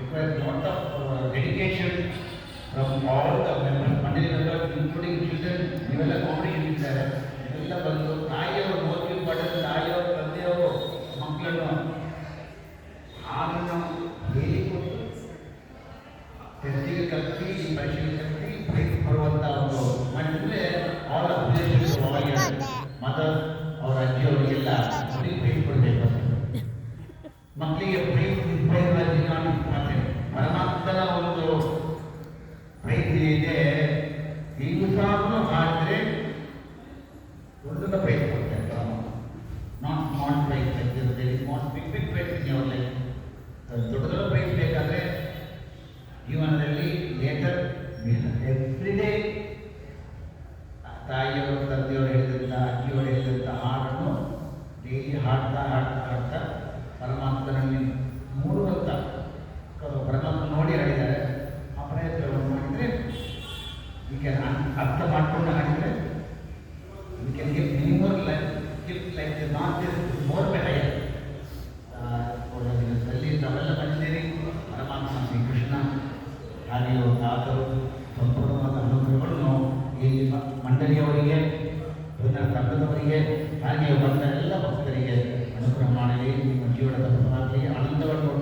requires lot of dedication from all the members, Mandali members, including children. ಇವೆಲ್ಲ competition ಇದ್ದಾರೆ. ಇವೆಲ್ಲ ಬಂದು ತಾಯಿಯವರು ಮೋದಿ ಪಡೆದ ತಾಯಿಯವರು ತಂದೆಯವರು ಮಕ್ಕಳನ್ನು ಹಾಲನ್ನು ಹೇಳಿಕೊಟ್ಟು ಟೆಸ್ಟಿಗೆ ಕಲಿಸಿ ಪರೀಕ್ಷೆಗೆ ಕಲಿಸಿ ಪ್ರೈಸ್ ಬರುವಂಥ ಒಂದು ಮಾಡಿದ್ರೆ ಅವರ ಉದ್ದೇಶ ಮದರ್ ಅವರ ಅಜ್ಜಿಯವರಿಗೆಲ್ಲ ಅವರಿಗೆ ಪ್ರೈಸ್ ಕೊಡಬೇಕು. ಮಕ್ಕಳಿಗೆ ಪ್ರೈಸ್ ಮಾಡ್ತೇವೆ. ಪರಮಾತ್ಮನ ಒಂದು ಪ್ರೈಸ್ ಇದೆ. ನೀವು ಸಹ ಮಾಡಿದ್ರೆ ದೊಡ್ಡ ಪ್ರೈಸ್ ಕೊಡ್ತಾರೆ. Not small prize small big big prize in your life. ದೊಡ್ಡ ದೊಡ್ಡ ಪ್ರೈಸ್ ಬೇಕಾದರೆ ಜೀವನದಲ್ಲಿ ಲೇಟರ್ ಎವ್ರಿ ಡೇ ತಾಯಿಯವರು ತಂದೆಯವರು ಹೇಳಿದಂಥ ಅಜ್ಜಿಯವರು ಹೇಳಿದಂಥ ಹಾಡನ್ನು ಡೈಲಿ ಹಾಡ್ತಾ ಪರಮಾತ್ಮನಲ್ಲಿ ಮೂಡುವಂಥ ಪರಮಾತ್ಮ ನೋಡಿ ಹಾಡಿದ್ದಾರೆ. ಆ ಪ್ರಯತ್ನವನ್ನು ಮಾಡಿದರೆ ಈಗ ಅರ್ಥ ಮಾಡಿಕೊಂಡು ಹಾಡಿದರೆ we can give many more gifts like the not just more by higher. ದಿನದಲ್ಲಿ ನಾವೆಲ್ಲ ಬಂದಿದ್ದೀರಿ. ಪರಮಾತ್ಮ ಶ್ರೀಕೃಷ್ಣ ಹಾಗೆ ಆದರೂ ಸಂಪೂರ್ಣವಾದ ಅನುಗ್ರಹಗಳನ್ನು ಈ ಮಂಡಳಿಯವರಿಗೆ ಸಂಘದವರಿಗೆ ಹಾಗೆ ಬಂದ ಎಲ್ಲ ಭಕ್ತರಿಗೆ ಅನುಗ್ರಹ ಮಾಡಲಿ. ನಿಮ್ಮ ಜೀವನದ ಫಲವಾಗಿ ಆನಂದವನ್ನು